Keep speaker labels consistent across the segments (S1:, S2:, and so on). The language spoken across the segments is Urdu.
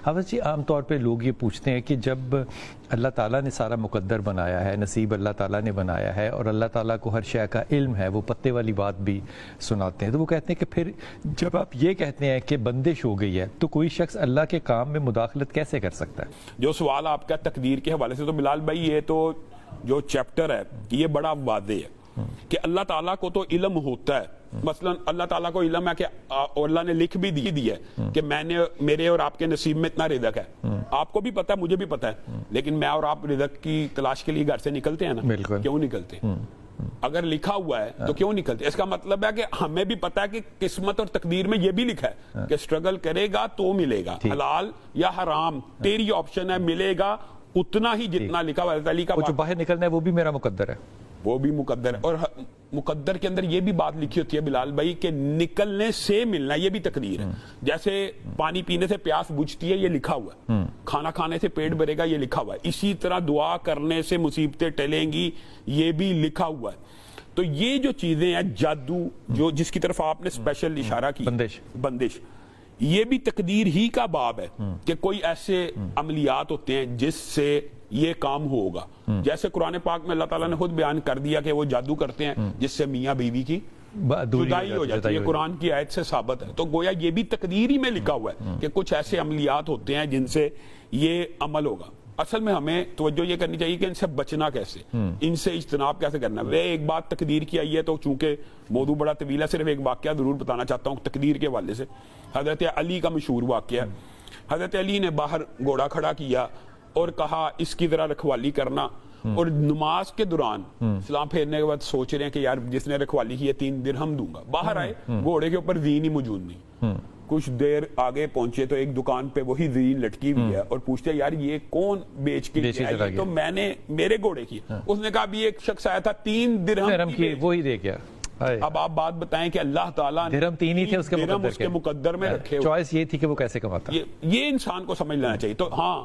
S1: حافظ جی، عام طور پہ لوگ یہ پوچھتے ہیں کہ جب اللہ تعالیٰ نے سارا مقدر بنایا ہے، نصیب اللہ تعالیٰ نے بنایا ہے، اور اللہ تعالیٰ کو ہر شے کا علم ہے، وہ پتے والی بات بھی سناتے ہیں، تو وہ کہتے ہیں کہ پھر جب آپ یہ کہتے ہیں کہ بندش ہو گئی ہے تو کوئی شخص اللہ کے کام میں مداخلت کیسے کر سکتا ہے؟
S2: جو سوال آپ کا تقدیر کے حوالے سے، تو بلال بھائی یہ تو جو چیپٹر ہے یہ بڑا واضح ہے کہ اللہ تعالیٰ کو تو علم ہوتا ہے. مثلا اللہ تعالیٰ کو علم ہے کہ اللہ نے لکھ بھی دی ہے کہ میرے اور آپ کے نصیب میں اتنا رزق ہے. آپ کو بھی پتا ہے، مجھے بھی پتا ہے، لیکن میں اور آپ رزق کی تلاش کے لیے گھر سے نکلتے ہیں نا. کیوں نکلتے؟ اگر لکھا ہوا ہے تو کیوں نکلتے؟ اس کا مطلب ہے کہ ہمیں بھی پتا ہے کہ قسمت اور تقدیر میں یہ بھی لکھا ہے کہ اسٹرگل کرے گا تو ملے گا. حلال یا حرام تیری آپشن ہے، ملے گا اتنا ہی جتنا لکھا ہوا ہے.
S1: جو باہر نکلنا ہے وہ بھی میرا مقدر ہے، وہ
S2: بھی مقدر ہے. اور مقدر کے اندر یہ بھی بات لکھی ہوتی ہے بلال بھائی کہ نکلنے سے ملنا یہ بھی تقدیر ہے. جیسے پانی پینے سے پیاس بجھتی ہے، یہ لکھا ہوا ہے. کھانا کھانے سے پیٹ بھرے گا، یہ لکھا ہوا ہے. اسی طرح دعا کرنے سے مصیبتیں ٹلیں گی، یہ بھی لکھا ہوا ہے. تو یہ جو چیزیں ہیں، جادو جو جس کی طرف آپ نے اسپیشل اشارہ کی، بندش، یہ بھی تقدیر ہی کا باب ہے کہ کوئی ایسے عملیات ہوتے ہیں جس سے یہ کام ہوگا. جیسے قرآن پاک میں اللہ تعالیٰ نے خود بیان کر دیا کہ وہ جادو کرتے ہیں جس سے میاں بیوی کی جدائی ہو جاتی ہے. قرآن کی آیت سے ثابت ہے. تو گویا یہ بھی تقدیر ہی میں لکھا ہوا ہے کہ کچھ ایسے عملیات ہوتے ہیں جن سے یہ عمل ہوگا. اصل میں ہمیں توجہ یہ کرنی چاہیے کہ ان سے بچنا کیسے، ان سے اجتناب کیسے کرنا. وہ ایک بات تقدیر کی آئی ہے تو چونکہ موضوع بڑا طویل ہے، صرف ایک واقعہ ضرور بتانا چاہتا ہوں تقدیر کے حوالے سے. حضرت علی کا مشہور واقعہ ہے. حضرت علی نے باہر گھوڑا کھڑا کیا اور کہا اس کی ذرا رکھوالی کرنا. اور نماز کے دوران سلام پھیرنے کے بعد سوچ رہے ہیں کہ یار جس نے رکھوالی کی ہے 3 درہم دوں گا. باہر آئے، گھوڑے کے اوپر زین ہی موجود نہیں. کچھ دیر آگے پہنچے تو ایک دکان پہ وہی زین لٹکی ہوئی ہے اور پوچھتے یار یہ کون بیچ کے گیا؟ تو میں نے میرے گھوڑے کی. اس نے کہا بھی ایک شخص آیا تھا 3 درہم کی،
S1: وہی دے گیا.
S2: اب آپ بات بتائیں کہ اللہ تعالیٰ نے
S1: درہم 3 ہی تھے اس کے مقدر
S2: میں رکھے.
S1: چوائس یہ تھی کہ وہ کیسے کماتا.
S2: یہ انسان کو سمجھ لینا چاہیے. تو ہاں،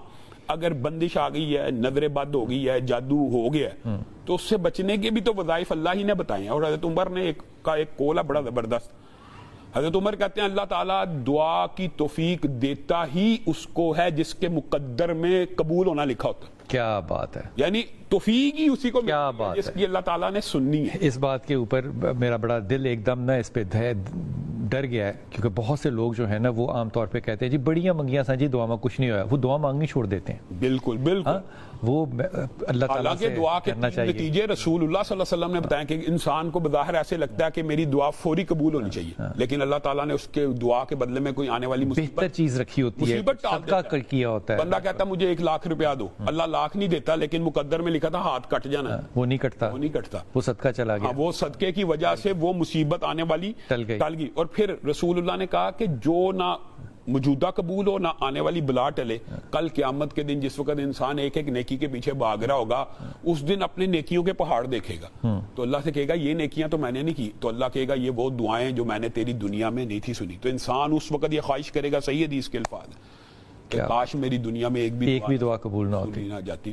S2: اگر بندش آ گئی ہے، نظر بد ہو گئی ہے، جادو ہو گیا ہے، تو اس سے بچنے کے بھی تو وظائف اللہ ہی نے بتائے ہیں. اور حضرت عمر نے ایک قول ہے بڑا زبردست. حضرت عمر کہتے ہیں اللہ تعالیٰ دعا کی توفیق دیتا ہی اس کو ہے جس کے مقدر میں قبول ہونا لکھا ہوتا ہے.
S1: کیا بات ہے!
S2: یعنی توفیق ہی اسی کو
S1: کیا بات
S2: جس کی اللہ تعالیٰ نے سننی ہے.
S1: اس بات کے اوپر میرا بڑا دل ایک دم نہ اس پہ ڈر گیا ہے، کیونکہ بہت سے لوگ جو ہیں نا وہ عام طور پہ کہتے ہیں جی بڑیاں منگیاں سا جی دعا میں کچھ نہیں ہوا. وہ دعا مانگنی چھوڑ دیتے ہیں.
S2: بالکل بالکل.
S1: وہ اللہ تعالیٰ سے
S2: دعا کے
S1: کرنا چاہیے.
S2: نتیجے رسول اللہ صلی اللہ علیہ وسلم نے بتایا کہ انسان کو بظاہر ایسے لگتا ہے کہ میری دعا فوری قبول ہونی چاہیے، لیکن اللہ تعالیٰ نے اس کے دعا کے بدلے میں کوئی آنے والی
S1: بہتر چیز رکھی ہوتی ہے، صدقہ کیا ہوتا ہے.
S2: بندہ کہتا مجھے 1 لاکھ روپیہ دو، اللہ لاکھ نہیں دیتا، لیکن مقدر میں لکھا تھا ہاتھ کٹ جانا.
S1: وہ نہیں کٹتا، وہ صدقہ چلا گیا.
S2: وہ صدقے کی وجہ سے وہ مصیبت آنے والی ٹل گئی. اور پھر رسول اللہ نے کہا کہ جو نہ موجودہ قبول ہو نہ آنے والی بلا ٹلے، کل قیامت کے دن جس وقت انسان ایک ایک نیکی کے پیچھے بھاگ رہا ہوگا، اس دن اپنے نیکیوں کے پہاڑ دیکھے گا. تو اللہ سے کہے گا یہ نیکیاں تو میں نے نہیں کی. تو اللہ کہے گا یہ وہ دعائیں جو میں نے تیری دنیا میں نہیں تھی سنی. تو انسان اس وقت یہ خواہش کرے گا، صحیح حدیث کے الفاظ کہ کاش میری دنیا میں ایک بھی
S1: دعا قبول نہ ہوتی.
S2: نہ جاتی.